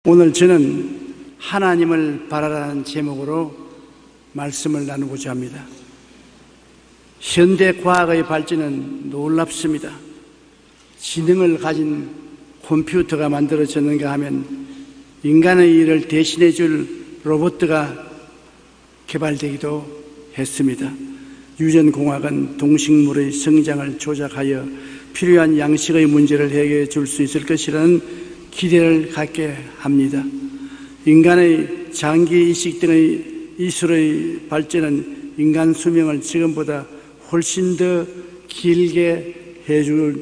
오늘 저는 하나님을 바라라는 제목으로 말씀을 나누고자 합니다. 현대 과학의 발전은 놀랍습니다. 지능을 가진 컴퓨터가 만들어졌는가 하면 인간의 일을 대신해 줄 로봇가 개발되기도 했습니다. 유전공학은 동식물의 성장을 조작하여 필요한 양식의 문제를 해결해 줄 수 있을 것이라는 기대를 갖게 합니다. 인간의 장기 이식 등의 이술의 발전은 인간 수명을 지금보다 훨씬 더 길게 해줄,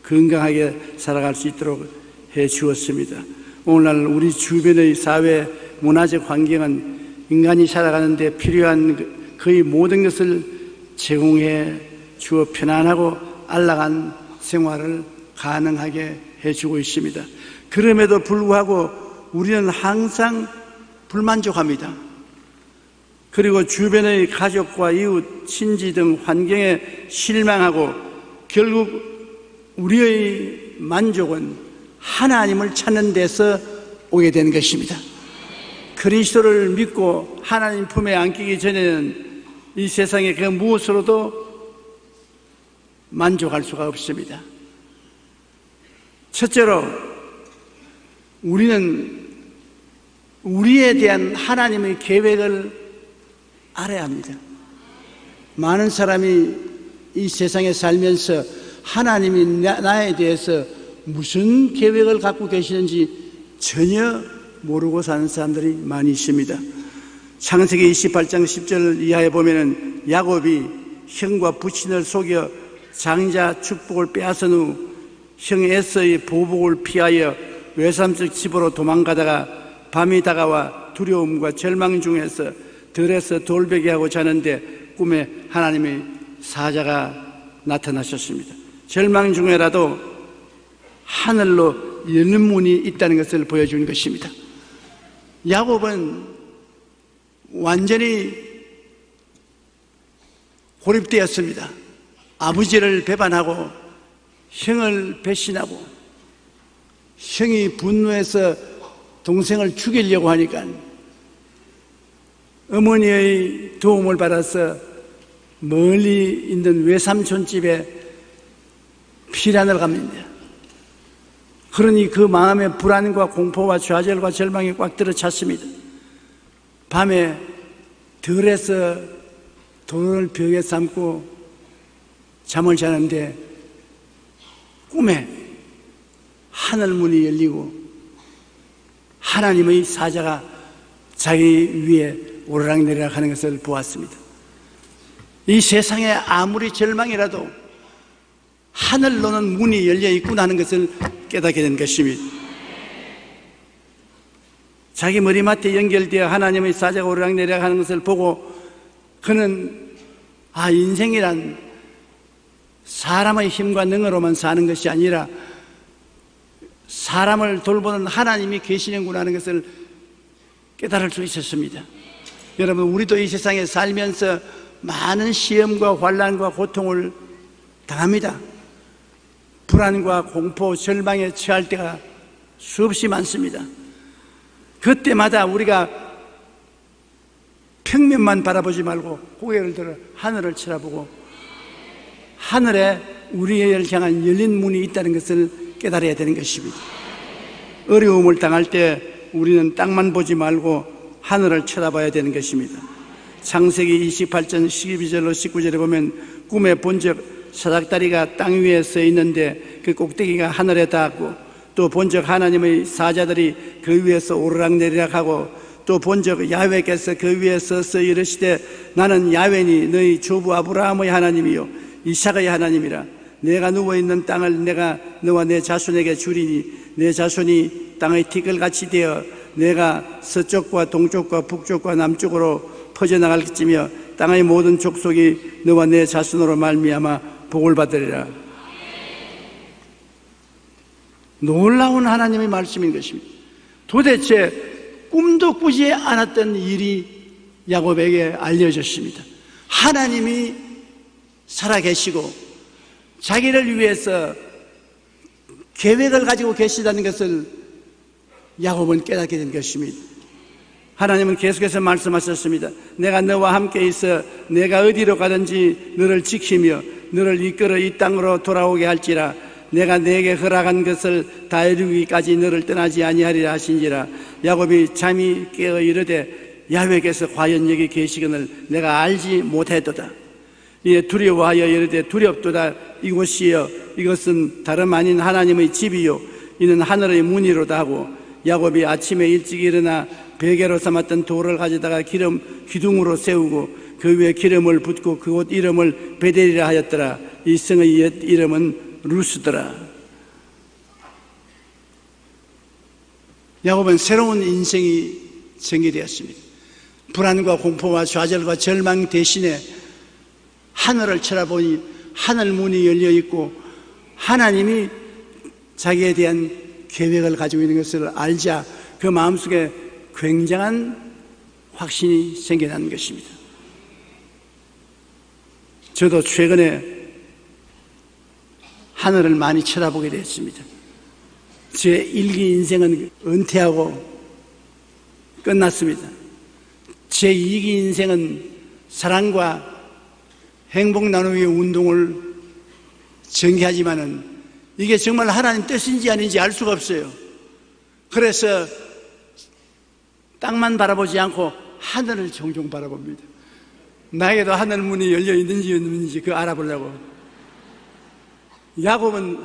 건강하게 살아갈 수 있도록 해 주었습니다. 오늘날 우리 주변의 사회 문화적 환경은 인간이 살아가는 데 필요한 거의 모든 것을 제공해 주어 편안하고 안락한 생활을 가능하게 해주고 있습니다. 그럼에도 불구하고 우리는 항상 불만족합니다. 그리고 주변의 가족과 이웃, 친지 등 환경에 실망하고 결국 우리의 만족은 하나님을 찾는 데서 오게 되는 것입니다. 그리스도를 믿고 하나님 품에 안기기 전에는 이 세상의 그 무엇으로도 만족할 수가 없습니다. 첫째로 우리는 우리에 대한 하나님의 계획을 알아야 합니다. 많은 사람이 이 세상에 살면서 하나님이 나에 대해서 무슨 계획을 갖고 계시는지 전혀 모르고 사는 사람들이 많이 있습니다. 창세기 28장 10절 이하에 보면은 야곱이 형과 부친을 속여 장자 축복을 빼앗은 후 형 에서의 보복을 피하여 외삼적 집으로 도망가다가 밤이 다가와 두려움과 절망 중에서 들에서 돌베개하고 자는데 꿈에 하나님의 사자가 나타나셨습니다. 절망 중에라도 하늘로 여는 문이 있다는 것을 보여주는 것입니다. 야곱은 완전히 고립되었습니다. 아버지를 배반하고 형을 배신하고 형이 분노해서 동생을 죽이려고 하니까 어머니의 도움을 받아서 멀리 있는 외삼촌 집에 피란을 갑니다. 그러니 그 마음에 불안과 공포와 좌절과 절망이 꽉 들어 찼습니다. 밤에 들에서 돌을 벽에 삼고 잠을 자는데 꿈에 하늘문이 열리고 하나님의 사자가 자기 위에 오르락내리락 하는 것을 보았습니다. 이 세상에 아무리 절망이라도 하늘로는 문이 열려 있구나 하는 것을 깨닫게 된 것입니다. 자기 머리맡에 연결되어 하나님의 사자가 오르락내리락 하는 것을 보고 그는 인생이란 사람의 힘과 능으로만 사는 것이 아니라 사람을 돌보는 하나님이 계시는구나 하는 것을 깨달을 수 있었습니다. 여러분, 우리도 이 세상에 살면서 많은 시험과 환난과 고통을 당합니다. 불안과 공포, 절망에 처할 때가 수없이 많습니다. 그때마다 우리가 평면만 바라보지 말고 고개를 들어 하늘을 쳐다보고 하늘에 우리를 향한 열린 문이 있다는 것을 깨달아야 되는 것입니다. 어려움을 당할 때 우리는 땅만 보지 말고 하늘을 쳐다봐야 되는 것입니다. 창세기 28장 12절로 19절에 보면 꿈에 본적 사닥다리가 땅 위에 서 있는데 그 꼭대기가 하늘에 닿았고 또 본적 하나님의 사자들이 그 위에서 오르락내리락하고 또 본적 야훼께서 그 위에 서서 이르시되 나는 야훼니 너희 조부 아브라함의 하나님이요 이삭의 하나님이라. 내가 누워있는 땅을 내가 너와 내 자손에게 주리니 내 자손이 땅의 티끌같이 되어 내가 서쪽과 동쪽과 북쪽과 남쪽으로 퍼져나갈지며 땅의 모든 족속이 너와 내 자손으로 말미암아 복을 받으리라. 놀라운 하나님의 말씀인 것입니다. 도대체 꿈도 꾸지 않았던 일이 야곱에게 알려졌습니다. 하나님이 살아계시고 자기를 위해서 계획을 가지고 계시다는 것을 야곱은 깨닫게 된 것입니다. 하나님은 계속해서 말씀하셨습니다. 내가 너와 함께 있어 내가 어디로 가든지 너를 지키며 너를 이끌어 이 땅으로 돌아오게 할지라. 내가 네게 허락한 것을 다 이루기까지 너를 떠나지 아니하리라 하신지라. 야곱이 잠이 깨어 이르되 야훼께서 과연 여기 계시거늘 내가 알지 못했도다. 이에 두려워하여 이르되 두렵도다. 이곳이여 이것은 다름 아닌 하나님의 집이요 이는 하늘의 문이로다 하고 야곱이 아침에 일찍 일어나 베개로 삼았던 돌을 가져다가 기둥으로 세우고 그 위에 기름을 붓고 그곳 이름을 베델이라 하였더라. 이 성의 옛 이름은 루스더라. 야곱은 새로운 인생이 전개되었습니다. 불안과 공포와 좌절과 절망 대신에 하늘을 쳐다보니 하늘 문이 열려 있고 하나님이 자기에 대한 계획을 가지고 있는 것을 알자 그 마음속에 굉장한 확신이 생겨난 것입니다. 저도 최근에 하늘을 많이 쳐다보게 됐습니다. 제 일기 인생은 은퇴하고 끝났습니다. 제 2기 인생은 사랑과 행복 나누기 운동을 전개하지만은 이게 정말 하나님 뜻인지 아닌지 알 수가 없어요. 그래서 땅만 바라보지 않고 하늘을 종종 바라봅니다. 나에게도 하늘 문이 열려 있는지 없는지 그거 알아보려고. 야곱은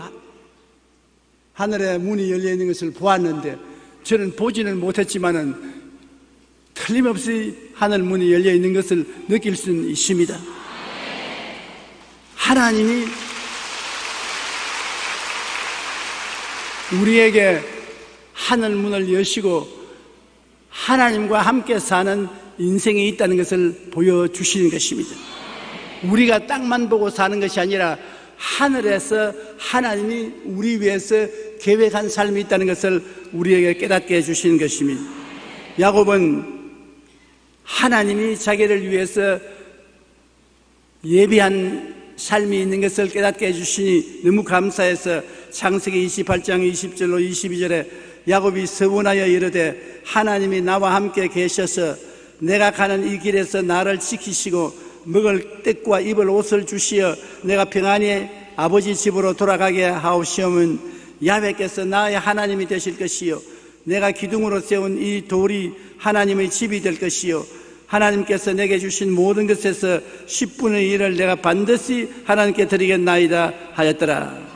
하늘에 문이 열려 있는 것을 보았는데 저는 보지는 못했지만은 틀림없이 하늘 문이 열려 있는 것을 느낄 수는 있습니다. 하나님이 우리에게 하늘 문을 여시고 하나님과 함께 사는 인생이 있다는 것을 보여주시는 것입니다. 우리가 땅만 보고 사는 것이 아니라 하늘에서 하나님이 우리 위해서 계획한 삶이 있다는 것을 우리에게 깨닫게 해주시는 것입니다. 야곱은 하나님이 자기를 위해서 예비한 삶이 있는 것을 깨닫게 해주시니 너무 감사해서 창세기 28장 20절로 22절에 야곱이 서원하여 이르되 하나님이 나와 함께 계셔서 내가 가는 이 길에서 나를 지키시고 먹을 떡과 입을 옷을 주시어 내가 평안히 아버지 집으로 돌아가게 하옵시오면 야훼께서 나의 하나님이 되실 것이요 내가 기둥으로 세운 이 돌이 하나님의 집이 될 것이요 하나님께서 내게 주신 모든 것에서 10분의 1을 내가 반드시 하나님께 드리겠나이다 하였더라.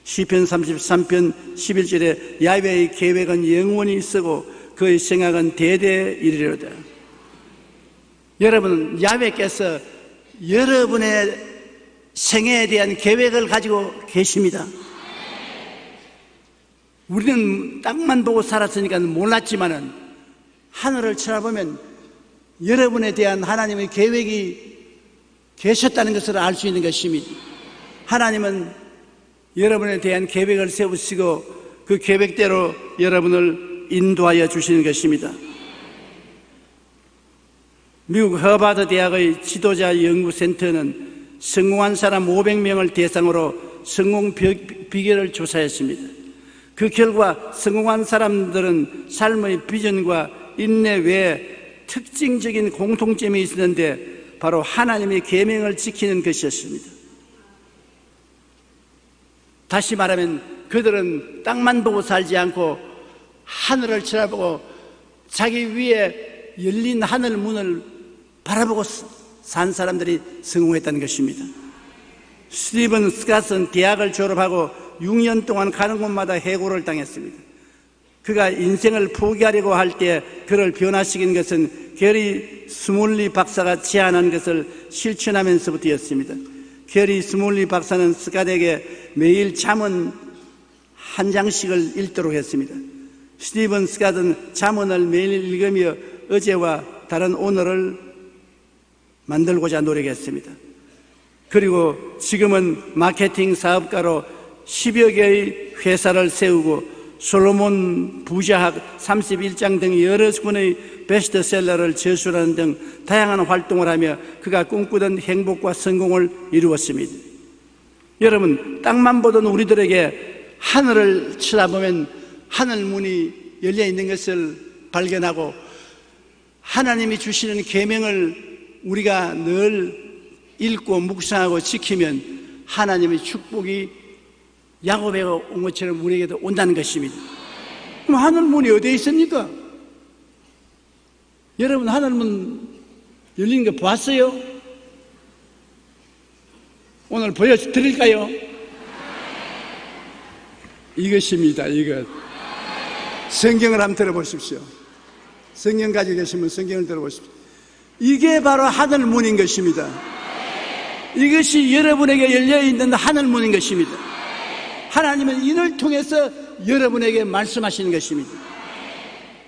시편 33편 11절에 야훼의 계획은 영원히 쓰고 그의 생각은 대대에 이르리로다. 여러분, 야훼께서 여러분의 생애에 대한 계획을 가지고 계십니다. 우리는 땅만 보고 살았으니까 몰랐지만은 하늘을 쳐다보면 여러분에 대한 하나님의 계획이 계셨다는 것을 알 수 있는 것입니다. 하나님은 여러분에 대한 계획을 세우시고 그 계획대로 여러분을 인도하여 주시는 것입니다. 미국 허바드 대학의 지도자 연구센터는 성공한 사람 500명을 대상으로 성공 비결을 조사했습니다. 그 결과 성공한 사람들은 삶의 비전과 인내 외에 특징적인 공통점이 있었는데 바로 하나님의 계명을 지키는 것이었습니다. 다시 말하면 그들은 땅만 보고 살지 않고 하늘을 쳐다보고 자기 위에 열린 하늘 문을 바라보고 산 사람들이 성공했다는 것입니다. 스티븐 스캇은 대학을 졸업하고 6년 동안 가는 곳마다 해고를 당했습니다. 그가 인생을 포기하려고 할 때 그를 변화시킨 것은 게리 스몰리 박사가 제안한 것을 실천하면서부터였습니다. 게리 스몰리 박사는 스캇에게 매일 잠언 한 장씩을 읽도록 했습니다. 스티븐 스캇은 잠언을 매일 읽으며 어제와 다른 오늘을 만들고자 노력했습니다. 그리고 지금은 마케팅 사업가로 10여 개의 회사를 세우고 솔로몬 부자학 31장 등 여러 권의 베스트셀러를 저술하는 등 다양한 활동을 하며 그가 꿈꾸던 행복과 성공을 이루었습니다. 여러분, 땅만 보던 우리들에게 하늘을 쳐다보면 하늘 문이 열려 있는 것을 발견하고 하나님이 주시는 계명을 우리가 늘 읽고 묵상하고 지키면 하나님의 축복이 야곱에게 온 것처럼 우리에게도 온다는 것입니다. 그럼 하늘 문이 어디에 있습니까? 여러분 하늘 문 열리는 거 보았어요? 오늘 보여드릴까요? 이것입니다. 이것. 성경을 한번 들어보십시오. 성경 가지고 계시면 성경을 들어보십시오. 이게 바로 하늘 문인 것입니다. 이것이 여러분에게 열려있는 하늘 문인 것입니다. 하나님은 이를 통해서 여러분에게 말씀하시는 것입니다.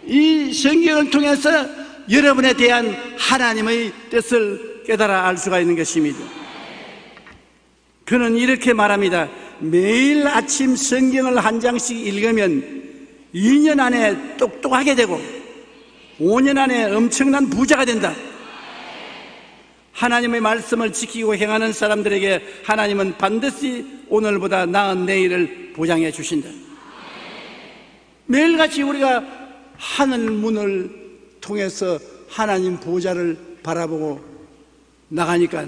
이 성경을 통해서 여러분에 대한 하나님의 뜻을 깨달아 알 수가 있는 것입니다. 그는 이렇게 말합니다. 매일 아침 성경을 한 장씩 읽으면 2년 안에 똑똑하게 되고 5년 안에 엄청난 부자가 된다. 하나님의 말씀을 지키고 행하는 사람들에게 하나님은 반드시 오늘보다 나은 내일을 보장해 주신다. 매일같이 우리가 하늘 문을 통해서 하나님 보좌를 바라보고 나가니까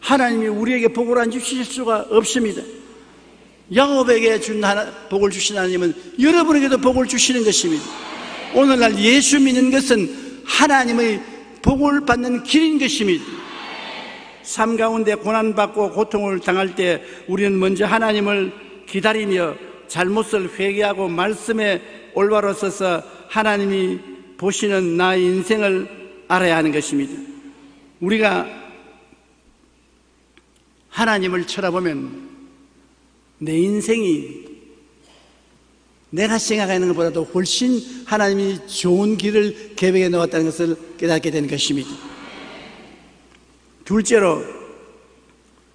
하나님이 우리에게 복을 안 주실 수가 없습니다. 야곱에게 준 복을 주신 하나님은 여러분에게도 복을 주시는 것입니다. 오늘날 예수 믿는 것은 하나님의 복을 받는 길인 것입니다. 삶 가운데 고난받고 고통을 당할 때 우리는 먼저 하나님을 기다리며 잘못을 회개하고 말씀에 올바로 서서 하나님이 보시는 나의 인생을 알아야 하는 것입니다. 우리가 하나님을 쳐다보면 내 인생이 내가 생각하는 것보다도 훨씬 하나님이 좋은 길을 계획해 놓았다는 것을 깨닫게 되는 것입니다. 둘째로,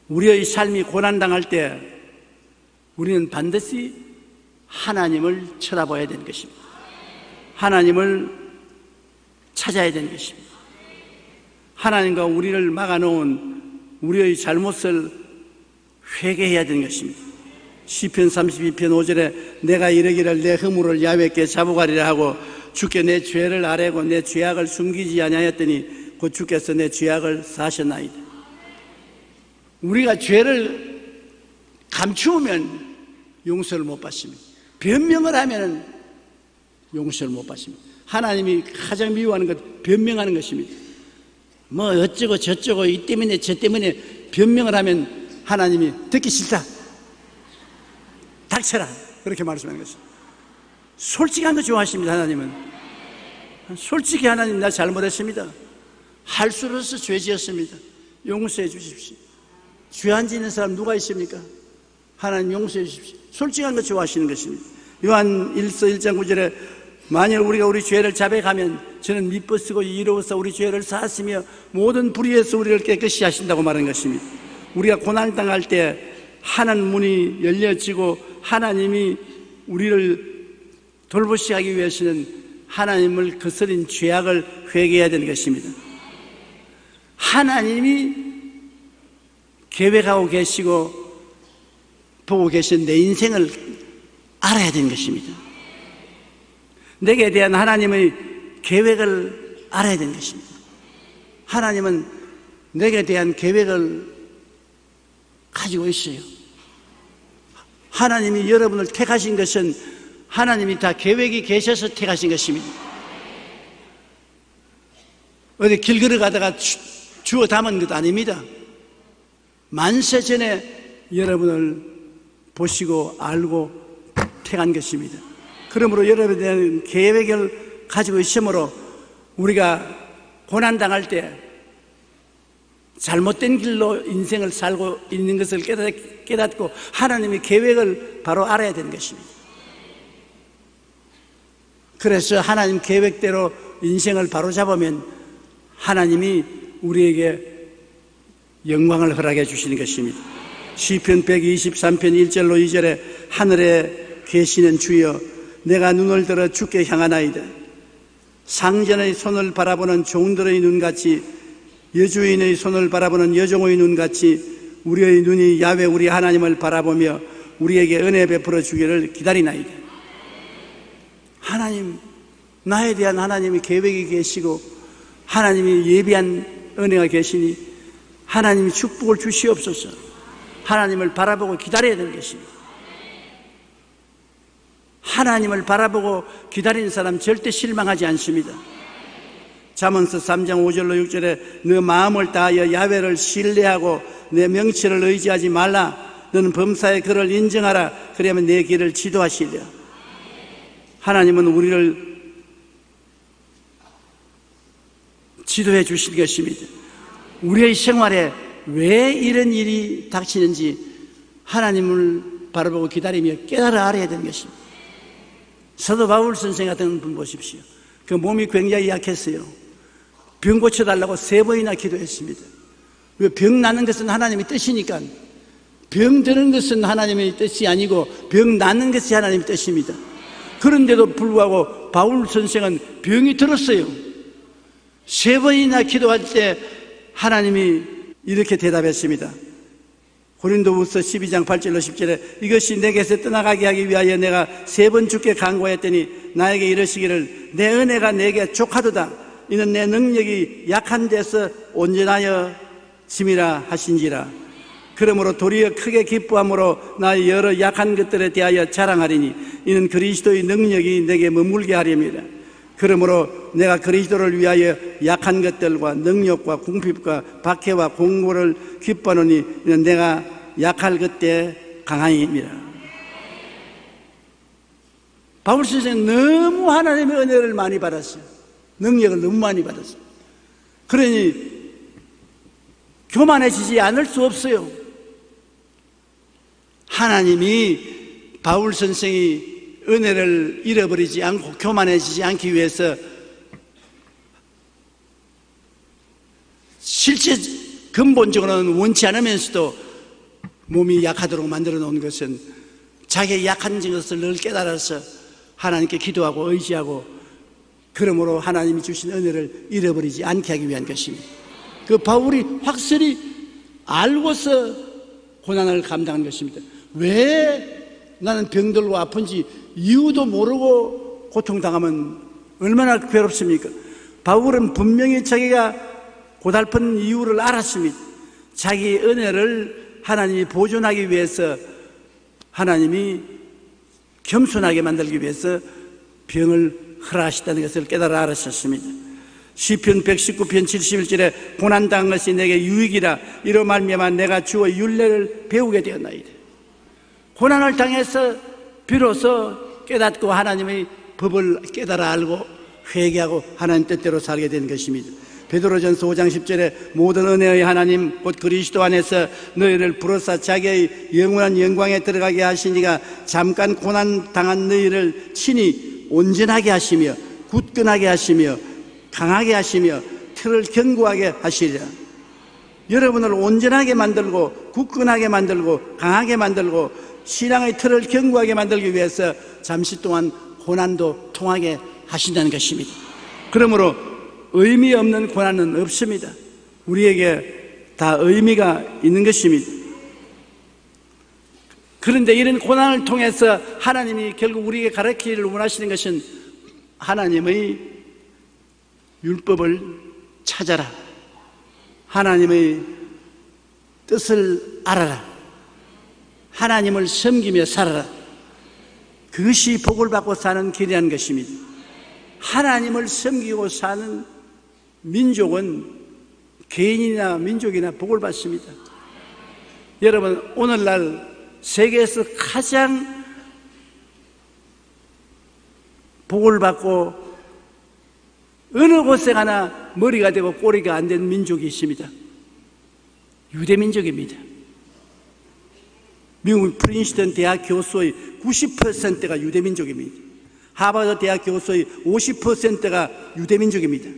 우리의 삶이 고난당할 때 우리는 반드시 하나님을 쳐다봐야 되는 것입니다. 하나님을 찾아야 되는 것입니다. 하나님과 우리를 막아놓은 우리의 잘못을 회개해야 되는 것입니다. 시편 32편 5절에 내가 이르기를 내 허물을 야훼께 잡아가리라 하고 주께 내 죄를 아뢰고 내 죄악을 숨기지 아니하였더니 곧 주께서 내 죄악을 사하셨나이다. 우리가 죄를 감추면 용서를 못 받습니다. 변명을 하면 용서를 못 받습니다. 하나님이 가장 미워하는 것 변명하는 것입니다. 뭐 어쩌고 저쩌고 이 때문에 저 때문에 변명을 하면 하나님이 듣기 싫다, 닥쳐라, 그렇게 말씀하는 것입니다. 솔직한 거 좋아하십니다. 하나님은 솔직히 하나님 나 잘못했습니다, 할 수 없어서 죄 지었습니다, 용서해 주십시오. 죄 안 짓는 사람 누가 있습니까? 하나님 용서해 주십시오. 솔직한 거 좋아하시는 것입니다. 요한 1서 1장 9절에 만일 우리가 우리 죄를 자백하면 저는 미쁘시고 이로써 우리 죄를 사하시며 모든 불의에서 우리를 깨끗이 하신다고 말하는 것입니다. 우리가 고난을 당할 때 하늘 문이 열려지고 하나님이 우리를 돌보시기 하기 위해서는 하나님을 거스린 죄악을 회개해야 되는 것입니다. 하나님이 계획하고 계시고 보고 계신 내 인생을 알아야 되는 것입니다. 내게 대한 하나님의 계획을 알아야 되는 것입니다. 하나님은 내게 대한 계획을 가지고 있어요. 하나님이 여러분을 택하신 것은 하나님이 다 계획이 계셔서 택하신 것입니다. 어디 길 걸어가다가 주워 담은 것 아닙니다. 만세 전에 여러분을 보시고 알고 택한 것입니다. 그러므로 여러분에 대한 계획을 가지고 있으므로 우리가 고난당할 때 잘못된 길로 인생을 살고 있는 것을 깨닫고 하나님의 계획을 바로 알아야 되는 것입니다. 그래서 하나님 계획대로 인생을 바로 잡으면 하나님이 우리에게 영광을 허락해 주시는 것입니다. 시편 123편 1절로 2절에 하늘에 계시는 주여 내가 눈을 들어 주께 향하나이다. 상전의 손을 바라보는 종들의 눈같이 여주인의 손을 바라보는 여종의 눈같이 우리의 눈이 야훼 우리 하나님을 바라보며 우리에게 은혜 베풀어 주기를 기다리나이다. 하나님, 나에 대한 하나님의 계획이 계시고 하나님이 예비한 은혜가 계시니 하나님이 축복을 주시옵소서. 하나님을 바라보고 기다려야 되는 것입니다. 하나님을 바라보고 기다리는 사람 절대 실망하지 않습니다. 잠언서 3장 5절로 6절에 너 마음을 다하여 야훼를 신뢰하고 내 명치를 의지하지 말라. 너는 범사의 그를 인정하라. 그러면 내 길을 지도하시리라. 하나님은 우리를 지도해 주신 것입니다. 우리의 생활에 왜 이런 일이 닥치는지 하나님을 바라보고 기다리며 깨달아 알아야 되는 것입니다. 사도 바울 선생 같은 분 보십시오. 그 몸이 굉장히 약했어요. 병 고쳐달라고 3번이나 기도했습니다. 왜 병 나는 것은 하나님의 뜻이니까. 병 드는 것은 하나님의 뜻이 아니고 병 나는 것이 하나님의 뜻입니다. 그런데도 불구하고 바울 선생은 병이 들었어요. 3번이나 기도할 때 하나님이 이렇게 대답했습니다. 고린도후서 12장 8절로 10절에 이것이 내게서 떠나가게 하기 위하여 내가 3번 주께 간구하였더니 나에게 이르시기를 내 은혜가 내게 족하도다. 이는 내 능력이 약한 데서 온전하여 짐이라 하신지라. 그러므로 도리어 크게 기뻐함으로 나의 여러 약한 것들에 대하여 자랑하리니 이는 그리스도의 능력이 내게 머물게 하렵니다. 그러므로 내가 그리스도를 위하여 약한 것들과 능력과 궁핍과 박해와 공고를 기뻐하노니 이는 내가 약할 그때 강함이니라. 바울 선생은 너무 하나님의 은혜를 많이 받았어요. 능력을 너무 많이 받았어요. 그러니 교만해지지 않을 수 없어요. 하나님이 바울 선생이 은혜를 잃어버리지 않고 교만해지지 않기 위해서 실제 근본적으로는 원치 않으면서도 몸이 약하도록 만들어 놓은 것은 자기의 약한 것을 늘 깨달아서 하나님께 기도하고 의지하고 그러므로 하나님이 주신 은혜를 잃어버리지 않게 하기 위한 것입니다. 그 바울이 확실히 알고서 고난을 감당한 것입니다. 왜 나는 병들고 아픈지 이유도 모르고 고통당하면 얼마나 괴롭습니까? 바울은 분명히 자기가 고달픈 이유를 알았습니다. 자기의 은혜를 하나님이 보존하기 위해서 하나님이 겸손하게 만들기 위해서 병을 허락하셨다는 것을 깨달아 알았었습니다. 시편 119편 71절에 고난당한 것이 내게 유익이라 이로 말미암아 내가 주의 율례를 배우게 되었나이다. 고난을 당해서 비로소 깨닫고 하나님의 법을 깨달아 알고 회개하고 하나님 뜻대로 살게 된 것입니다. 베드로전서 5장 10절에 모든 은혜의 하나님 곧 그리스도 안에서 너희를 부르사 자기의 영원한 영광에 들어가게 하시니가 잠깐 고난 당한 너희를 친히 온전하게 하시며 굳건하게 하시며 강하게 하시며 틀을 견고하게 하시리라. 여러분을 온전하게 만들고 굳건하게 만들고 강하게 만들고 신앙의 틀을 견고하게 만들기 위해서 잠시 동안 고난도 통하게 하신다는 것입니다. 그러므로 의미 없는 고난은 없습니다. 우리에게 다 의미가 있는 것입니다. 그런데 이런 고난을 통해서 하나님이 결국 우리에게 가르치기를 원하시는 것은 하나님의 율법을 찾아라. 하나님의 뜻을 알아라. 하나님을 섬기며 살아라. 그것이 복을 받고 사는 길이라는 것입니다. 하나님을 섬기고 사는 민족은 개인이나 민족이나 복을 받습니다. 여러분, 오늘날 세계에서 가장 복을 받고 어느 곳에 가나 머리가 되고 꼬리가 안 된 민족이 있습니다. 유대민족입니다. 미국 프린스턴 대학 교수의 90%가 유대민족입니다. 하버드 대학 교수의 50%가 유대민족입니다.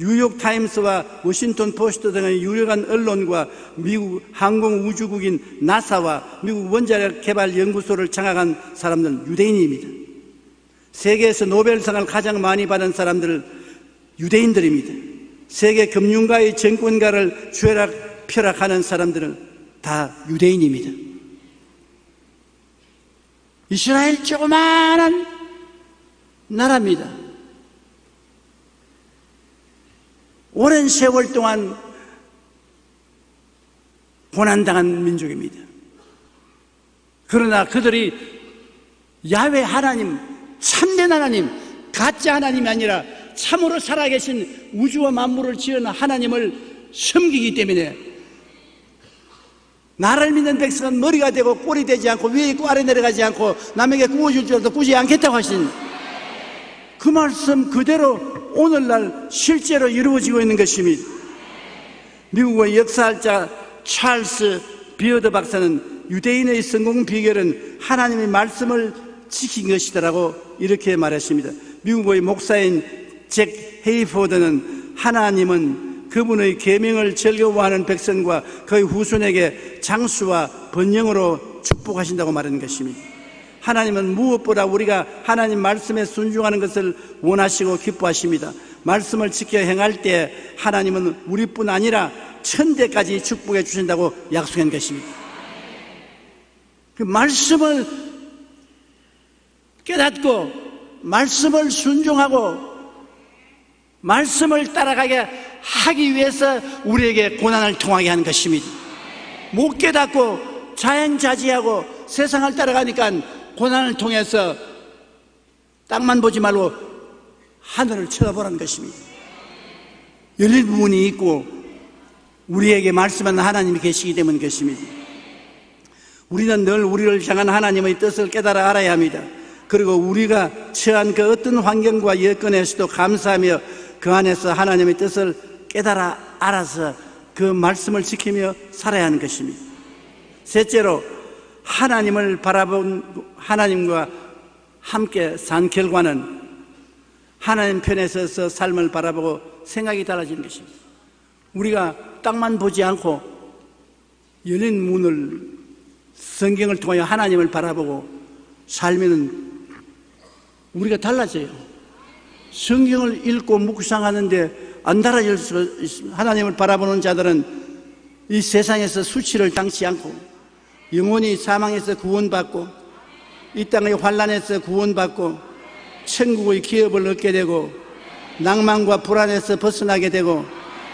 뉴욕타임스와 워싱턴 포스트 등의 유력한 언론과 미국 항공우주국인 나사와 미국 원자력 개발 연구소를 장악한 사람들은 유대인입니다. 세계에서 노벨상을 가장 많이 받은 사람들은 유대인들입니다. 세계 금융가의 정권가를 펴락하는 사람들은 다 유대인입니다. 이스라엘 조그마한 나라입니다. 오랜 세월 동안 고난당한 민족입니다. 그러나 그들이 야훼 하나님, 참된 하나님, 가짜 하나님이 아니라 참으로 살아계신 우주와 만물을 지은 하나님을 섬기기 때문에 나를 믿는 백성은 머리가 되고 꼴이 되지 않고 위에 있고 아래 내려가지 않고 남에게 구워줄 줄 알아도 꾸지 않겠다고 하신 그 말씀 그대로 오늘날 실제로 이루어지고 있는 것입니다. 미국의 역사학자 찰스 비어드 박사는 유대인의 성공 비결은 하나님의 말씀을 지킨 것이다라고 이렇게 말했습니다. 미국의 목사인 잭 헤이포드는 하나님은 그분의 계명을 즐거워하는 백성과 그의 후손에게 장수와 번영으로 축복하신다고 말하는 것입니다. 하나님은 무엇보다 우리가 하나님 말씀에 순종하는 것을 원하시고 기뻐하십니다. 말씀을 지켜 행할 때 하나님은 우리뿐 아니라 천대까지 축복해 주신다고 약속한 것입니다. 그 말씀을 깨닫고 말씀을 순종하고 말씀을 따라가게 하기 위해서 우리에게 고난을 통하게 하는 것입니다. 못 깨닫고 자연자지하고 세상을 따라가니까 고난을 통해서 땅만 보지 말고 하늘을 쳐다보라는 것입니다. 열린 문이 있고 우리에게 말씀하는 하나님이 계시기 때문인 것입니다. 우리는 늘 우리를 향한 하나님의 뜻을 깨달아 알아야 합니다. 그리고 우리가 처한 그 어떤 환경과 여건에서도 감사하며 그 안에서 하나님의 뜻을 깨달아 알아서 그 말씀을 지키며 살아야 하는 것입니다. 셋째로 하나님을 바라본 하나님과 함께 산 결과는 하나님 편에 서서 삶을 바라보고 생각이 달라지는 것입니다. 우리가 땅만 보지 않고 열린 문을 성경을 통하여 하나님을 바라보고 살면은 우리가 달라져요. 성경을 읽고 묵상하는데 안 달라질 수 있습니다. 하나님을 바라보는 자들은 이 세상에서 수치를 당치 않고 영원히 사망에서 구원받고 이 땅의 환난에서 구원받고 천국의 기업을 얻게 되고 낭만과 불안에서 벗어나게 되고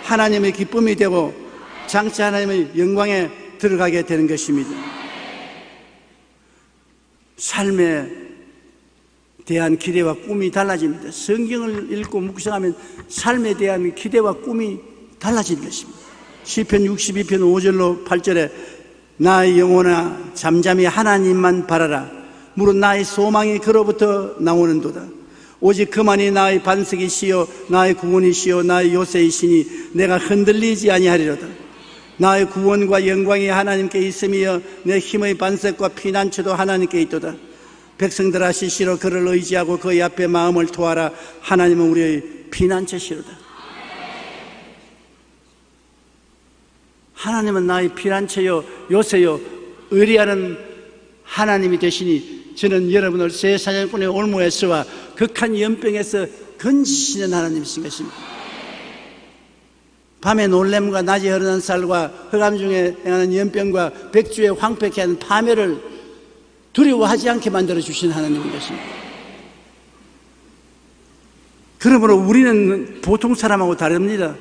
하나님의 기쁨이 되고 장차 하나님의 영광에 들어가게 되는 것입니다. 삶에 대한 기대와 꿈이 달라집니다. 성경을 읽고 묵상하면 삶에 대한 기대와 꿈이 달라지는 것입니다. 시편 62편 5절로 8절에 나의 영혼아 잠잠히 하나님만 바라라. 무릇 나의 소망이 그로부터 나오는도다. 오직 그만이 나의 반석이시요 나의 구원이시요 나의 요새이시니 내가 흔들리지 아니하리로다. 나의 구원과 영광이 하나님께 있으며 내 힘의 반석과 피난처도 하나님께 있도다. 백성들아 시시로 그를 의지하고 그의 앞에 마음을 토하라. 하나님은 우리의 피난처시로다. 하나님은 나의 피난처요 요새요 의리하는 하나님이 되시니 저는 여러분을 새 사냥꾼의 올무에서와 극한 연병에서 건지시는 하나님이신 것입니다. 밤에 놀램과 낮에 흐르는 쌀과 흑암 중에 행하는 연병과 백주에 황폐케 하는 파멸을 두려워하지 않게 만들어 주신 하나님인 것입니다. 그러므로 우리는 보통 사람하고 다릅니다.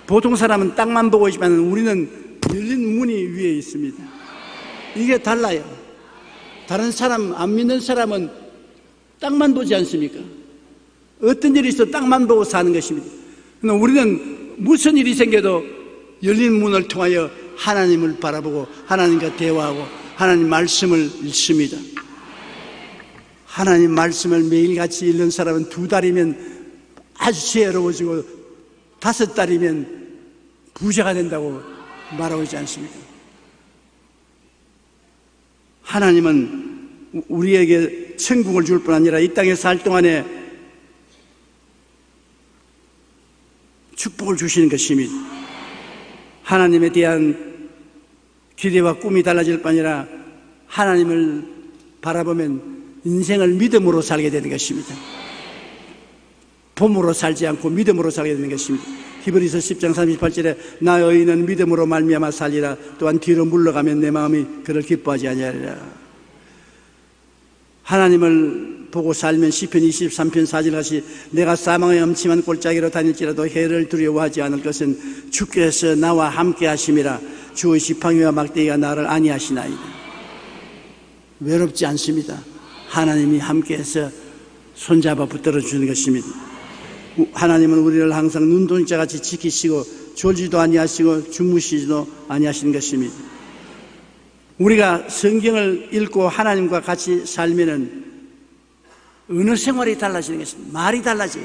보통 사람은 땅만 보고 있지만 우리는 열린 문이 위에 있습니다. 이게 달라요. 다른 사람, 안 믿는 사람은 땅만 보지 않습니까? 어떤 일이 있어도 땅만 보고 사는 것입니다. 그러나 우리는 무슨 일이 생겨도 열린 문을 통하여 하나님을 바라보고 하나님과 대화하고 하나님 말씀을 읽습니다. 하나님 말씀을 매일같이 읽는 사람은 2달이면 아주 지혜로워지고 5달이면 부자가 된다고 말하고 있지 않습니까? 하나님은 우리에게 천국을 줄 뿐 아니라 이 땅에 살 동안에 축복을 주시는 것입니다. 하나님에 대한 기대와 꿈이 달라질 뿐 아니라 하나님을 바라보면 인생을 믿음으로 살게 되는 것입니다. 봄으로 살지 않고 믿음으로 살게 되는 것입니다. 히브리서 10장 38절에 나의 의인은 믿음으로 말미암아 살리라. 또한 뒤로 물러가면 내 마음이 그를 기뻐하지 아니하리라. 하나님을 보고 살면 시편 23편 4절 같이 내가 사망의 엄침한 골짜기로 다닐지라도 해를 두려워하지 않을 것은 주께서 나와 함께 하심이라. 주의 지팡이와 막대기가 나를 안위하시나이다. 외롭지 않습니다. 하나님이 함께해서 손잡아 붙들어 주는 것입니다. 하나님은 우리를 항상 눈동자같이 지키시고 졸지도 아니하시고 주무시지도 아니하시는 것입니다. 우리가 성경을 읽고 하나님과 같이 살면은 어느 생활이 달라지는 것입니다. 말이 달라져요.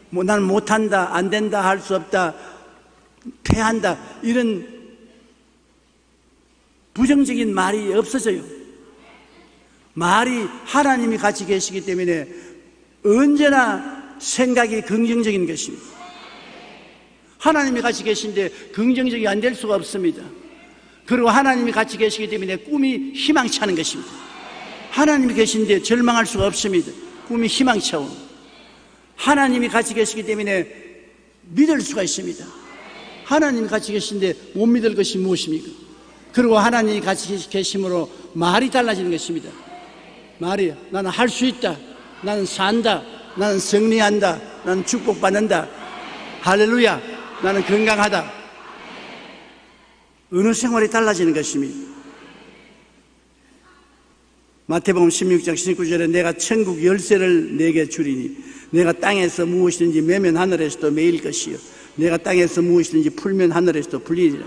나는 못한다, 안 된다, 할 수 없다, 패한다, 이런 부정적인 말이 없어져요. 말이 하나님이 같이 계시기 때문에 언제나 생각이 긍정적인 것입니다. 하나님이 같이 계신데 긍정적이 안 될 수가 없습니다. 그리고 하나님이 같이 계시기 때문에 꿈이 희망차는 것입니다. 하나님이 계신데 절망할 수가 없습니다. 꿈이 희망차오. 하나님이 같이 계시기 때문에 믿을 수가 있습니다. 하나님이 같이 계신데 못 믿을 것이 무엇입니까? 그리고 하나님이 같이 계심으로 말이 달라지는 것입니다. 말이 나는 할 수 있다, 나는 산다, 나는 승리한다, 나는 축복받는다, 할렐루야, 나는 건강하다. 어느 생활이 달라지는 것입니다. 마태복음 16장 19절에 내가 천국 열쇠를 내게 주리니 내가 땅에서 무엇이든지 매면 하늘에서도 매일 것이요 내가 땅에서 무엇이든지 풀면 하늘에서도 풀리리라.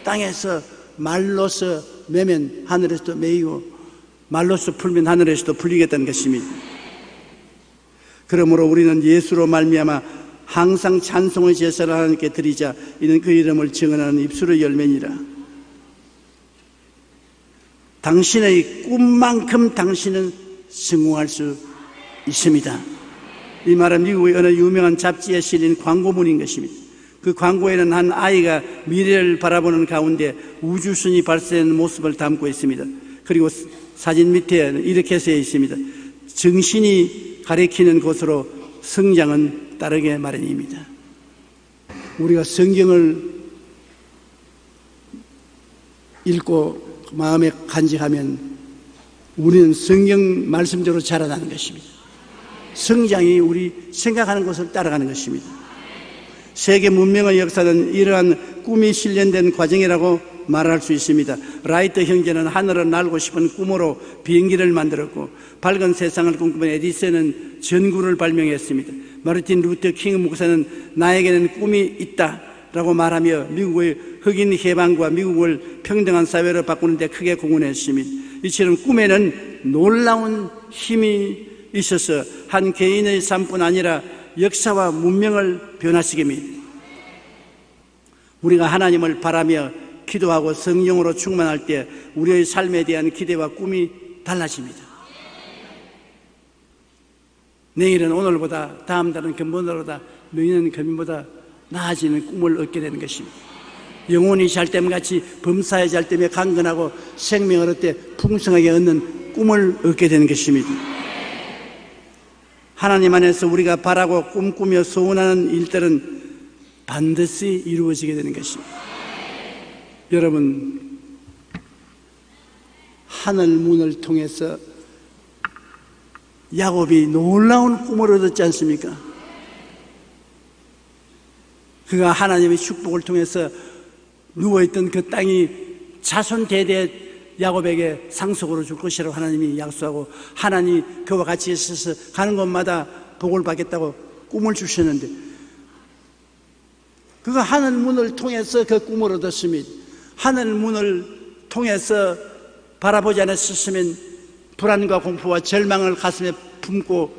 땅에서 말로서 매면 하늘에서도 매이고 말로서 풀면 하늘에서도 풀리겠다는 것입니다. 그러므로 우리는 예수로 말미암아 항상 찬송의 제사를 하나님께 드리자. 이는 그 이름을 증언하는 입술의 열매니라. 당신의 꿈만큼 당신은 성공할 수 있습니다. 이 말은 미국의 어느 유명한 잡지에 실린 광고문인 것입니다. 그 광고에는 한 아이가 미래를 바라보는 가운데 우주선이 발사되는 모습을 담고 있습니다. 그리고 사진 밑에 이렇게 쓰여 있습니다. 정신이 가리키는 곳으로 성장은 따르게 마련입니다. 우리가 성경을 읽고 마음에 간직하면 우리는 성경 말씀대로 자라나는 것입니다. 성장이 우리 생각하는 것을 따라가는 것입니다. 세계 문명의 역사는 이러한 꿈이 실현된 과정이라고 말할 수 있습니다. 라이트 형제는 하늘을 날고 싶은 꿈으로 비행기를 만들었고 밝은 세상을 꿈꾸는 에디슨은 전구를 발명했습니다. 마르틴 루터 킹 목사는 나에게는 꿈이 있다라고 말하며 미국의 흑인 해방과 미국을 평등한 사회로 바꾸는 데 크게 공헌했습니다. 이처럼 꿈에는 놀라운 힘이 있어서 한 개인의 삶뿐 아니라 역사와 문명을 변화시킵니다. 합니다. 우리가 하나님을 바라며 기도하고 성령으로 충만할 때 우리의 삶에 대한 기대와 꿈이 달라집니다. 내일은 오늘보다, 다음 달은 금번보다, 내년은 금년보다 나아지는 꿈을 얻게 되는 것입니다. 영혼이 잘됨같이 범사에 잘됨에 강건하고 생명을 얻되 풍성하게 얻는 꿈을 얻게 되는 것입니다. 하나님 안에서 우리가 바라고 꿈꾸며 소원하는 일들은 반드시 이루어지게 되는 것입니다. 여러분, 하늘 문을 통해서 야곱이 놀라운 꿈을 얻었지 않습니까? 그가 하나님의 축복을 통해서 누워있던 그 땅이 자손 대대 야곱에게 상속으로 줄 것이라고 하나님이 약속하고 하나님이 그와 같이 있어서 가는 곳마다 복을 받겠다고 꿈을 주셨는데 그가 하늘 문을 통해서 그 꿈을 얻었습니다. 하늘 문을 통해서 바라보지 않았으면 불안과 공포와 절망을 가슴에 품고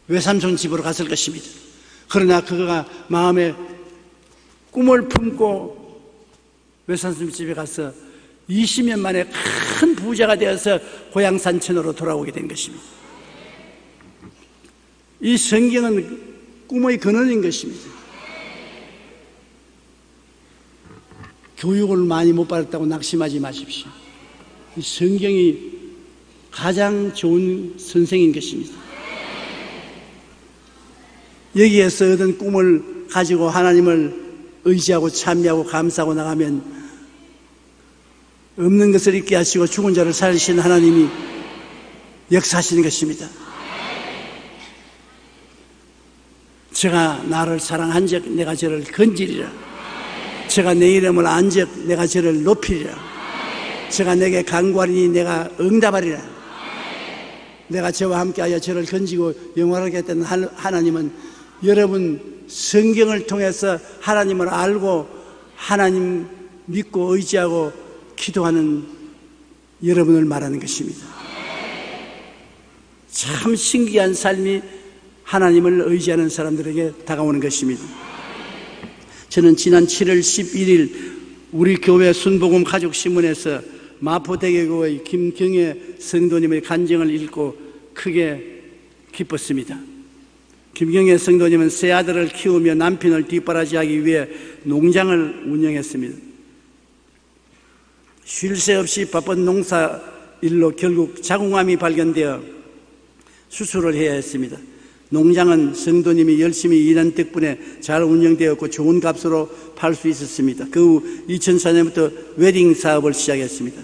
외삼촌 집으로 갔을 것입니다. 그러나 그가 마음에 꿈을 품고 외삼촌 집에 가서 20년 만에 큰 부자가 되어서 고향 산천으로 돌아오게 된 것입니다. 이 성경은 꿈의 근원인 것입니다. 교육을 많이 못 받았다고 낙심하지 마십시오. 이 성경이 가장 좋은 선생인 것입니다. 여기에서 얻은 꿈을 가지고 하나님을 의지하고 찬미하고 감사하고 나가면 없는 것을 있게 하시고 죽은 자를 살리신 하나님이 역사하시는 것입니다. 저가 나를 사랑한즉 내가 저를 건지리라. 저가 내 이름을 안즉 내가 저를 높이리라. 저가 내게 간구하리니 내가 응답하리라. 내가 저와 함께하여 저를 건지고 영원하게 했던 하나님은 여러분 성경을 통해서 하나님을 알고 하나님 믿고 의지하고 기도하는 여러분을 말하는 것입니다. 참 신기한 삶이 하나님을 의지하는 사람들에게 다가오는 것입니다. 저는 지난 7월 11일 우리 교회 순복음 가족신문에서 마포대교의 김경애 성도님의 간증을 읽고 크게 기뻤습니다. 김경애 성도님은 세 아들을 키우며 남편을 뒷바라지하기 위해 농장을 운영했습니다. 쉴 새 없이 바쁜 농사 일로 결국 자궁암이 발견되어 수술을 해야 했습니다. 농장은 성도님이 열심히 일한 덕분에 잘 운영되었고 좋은 값으로 팔 수 있었습니다. 그 후 2004년부터 웨딩 사업을 시작했습니다.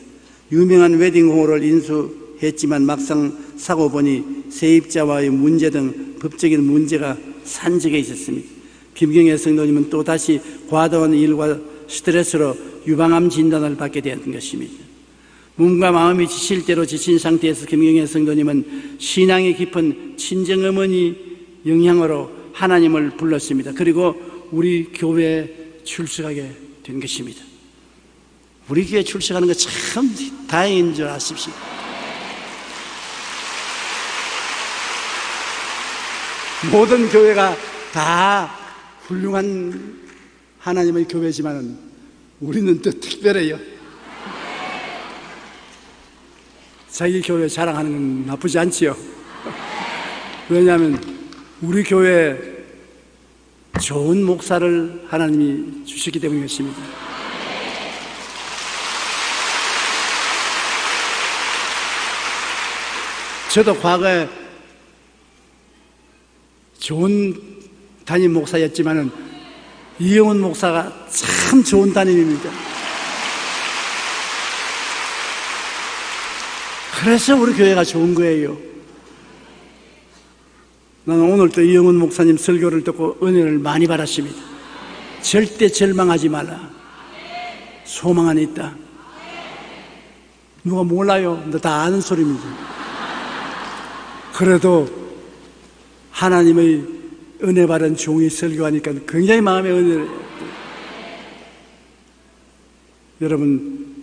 유명한 웨딩홀을 인수했지만 막상 사고 보니 세입자와의 문제 등 법적인 문제가 산적해 있었습니다. 김경애 성도님은 또다시 과도한 일과 스트레스로 유방암 진단을 받게 되었던 것입니다. 몸과 마음이 지칠 대로 지친 상태에서 김경애 성도님은 신앙이 깊은 친정어머니 영향으로 하나님을 불렀습니다. 그리고 우리 교회에 출석하게 된 것입니다. 우리 교회에 출석하는 거 참 다행인 줄 아십시오. 모든 교회가 다 훌륭한 하나님의 교회지만 우리는 또 특별해요. 자기 교회 자랑하는 건 나쁘지 않지요. 왜냐하면 우리 교회에 좋은 목사를 하나님이 주셨기 때문인 것입니다. 저도 과거에 좋은 담임 목사였지만은 이영훈 목사가 참 좋은 담임입니다. 그래서 우리 교회가 좋은 거예요. 나는 오늘도 이영훈 목사님 설교를 듣고 은혜를 많이 받았습니다. 절대 절망하지 말라. 소망 안에 있다. 누가 몰라요? 근데 다 아는 소리입니다. 그래도 하나님의 은혜 받은 종이 설교하니까 굉장히 마음에 은혜를. 여러분,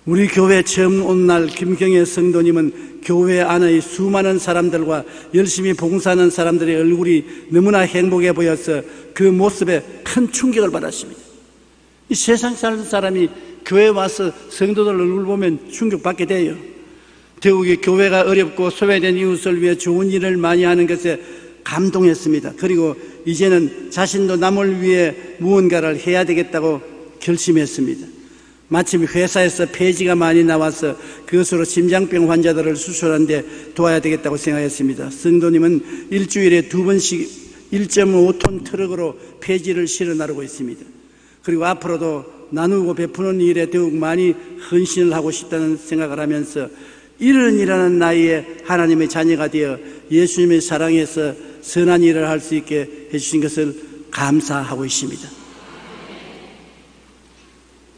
우리 교회 처음 온 날 김경애 성도님은 교회 안의 수많은 사람들과 열심히 봉사하는 사람들의 얼굴이 너무나 행복해 보여서 그 모습에 큰 충격을 받았습니다. 이 세상 사는 사람이 교회에 와서 성도들 얼굴 보면 충격받게 돼요. 더욱이 교회가 어렵고 소외된 이웃을 위해 좋은 일을 많이 하는 것에 감동했습니다. 그리고 이제는 자신도 남을 위해 무언가를 해야 되겠다고 결심했습니다. 마침 회사에서 폐지가 많이 나와서 그것으로 심장병 환자들을 수술하는데 도와야 되겠다고 생각했습니다. 성도님은 일주일에 2번씩 1.5톤 트럭으로 폐지를 실어 나르고 있습니다. 그리고 앞으로도 나누고 베푸는 일에 더욱 많이 헌신을 하고 싶다는 생각을 하면서 이른이라는 나이에 하나님의 자녀가 되어 예수님의 사랑에서 선한 일을 할 수 있게 해주신 것을 감사하고 있습니다.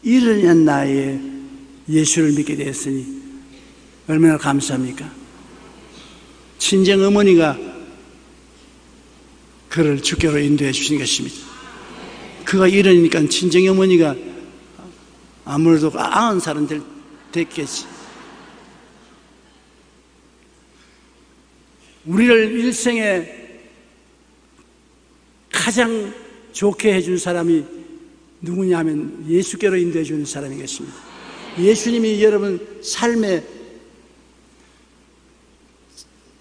이른이라는 나이에 예수를 믿게 되었으니 얼마나 감사합니까? 친정 어머니가 그를 주께로 인도해 주신 것입니다. 그가 이러니까 친정 어머니가 아무래도 90살은 됐겠지. 우리를 일생에 가장 좋게 해준 사람이 누구냐 하면 예수께로 인도해 주는 사람인 것입니다. 예수님이 여러분 삶의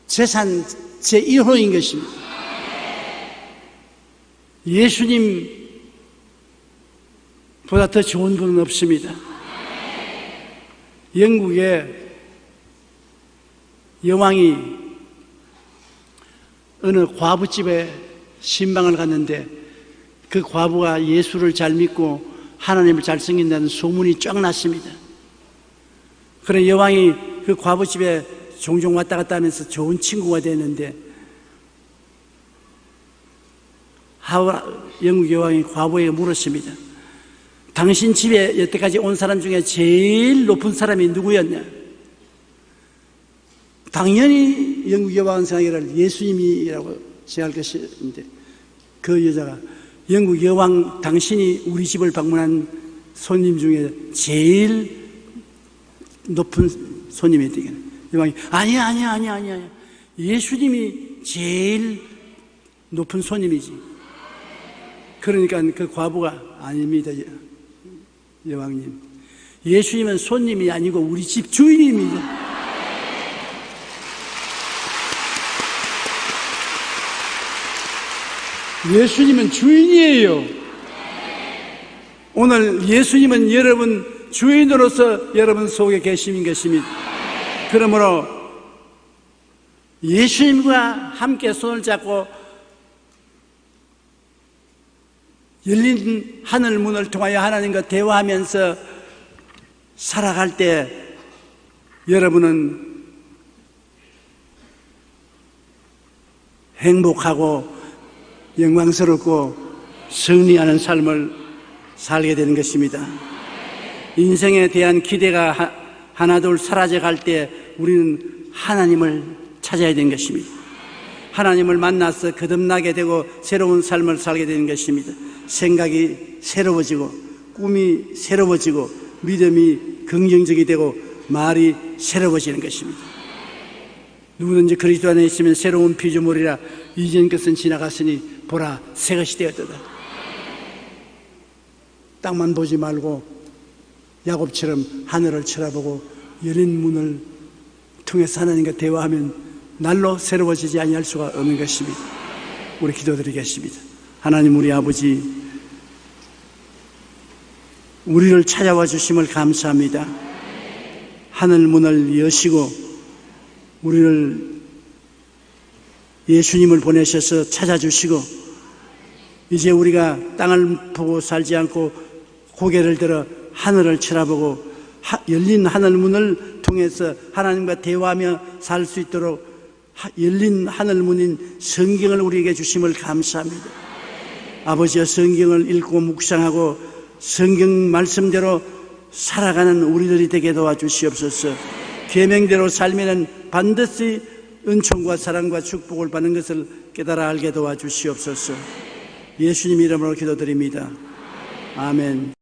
재산 제1호인 것입니다. 예수님보다 더 좋은 분은 없습니다. 영국의 여왕이 어느 과부집에 신방을 갔는데 그 과부가 예수를 잘 믿고 하나님을 잘 섬긴다는 소문이 쫙 났습니다. 그래 여왕이 그 과부집에 종종 왔다 갔다 하면서 좋은 친구가 됐는데 영국 여왕이 과부에게 물었습니다. 당신 집에 여태까지 온 사람 중에 제일 높은 사람이 누구였냐? 당연히 영국 여왕은 생각하기를 예수님이라고 생각할 것인데 그 여자가 영국 여왕 당신이 우리 집을 방문한 손님 중에 제일 높은 손님이 되겠네. 여왕이 아니야. 예수님이 제일 높은 손님이지. 그러니까 그 과부가 아닙니다. 여왕님, 예수님은 손님이 아니고 우리 집 주인입니다. 예수님은 주인이에요. 오늘 예수님은 여러분 주인으로서 여러분 속에 계신 것입니다. 그러므로 예수님과 함께 손을 잡고 열린 하늘 문을 통하여 하나님과 대화하면서 살아갈 때 여러분은 행복하고 영광스럽고 승리하는 삶을 살게 되는 것입니다. 인생에 대한 기대가 하나둘 사라져 갈 때 우리는 하나님을 찾아야 되는 것입니다. 하나님을 만나서 거듭나게 되고 새로운 삶을 살게 되는 것입니다. 생각이 새로워지고 꿈이 새로워지고 믿음이 긍정적이 되고 말이 새로워지는 것입니다. 누구든지 그리스도 안에 있으면 새로운 피조물이라 이전 것은 지나갔으니 보라 새 것이 되었도다. 땅만 보지 말고 야곱처럼 하늘을 쳐다보고 열린 문을 통해서 하나님과 대화하면 날로 새로워지지 아니할 수가 없는 것입니다. 우리 기도드리겠습니다. 하나님 우리 아버지, 우리를 찾아와 주심을 감사합니다. 하늘 문을 여시고 우리를 예수님을 보내셔서 찾아주시고 이제 우리가 땅을 보고 살지 않고 고개를 들어 하늘을 쳐다보고 열린 하늘 문을 통해서 하나님과 대화하며 살 수 있도록 열린 하늘 문인 성경을 우리에게 주심을 감사합니다. 아버지여, 성경을 읽고 묵상하고 성경 말씀대로 살아가는 우리들이 되게 도와주시옵소서. 계명대로 살면은 반드시 은총과 사랑과 축복을 받는 것을 깨달아 알게 도와주시옵소서. 예수님 이름으로 기도드립니다. 아멘.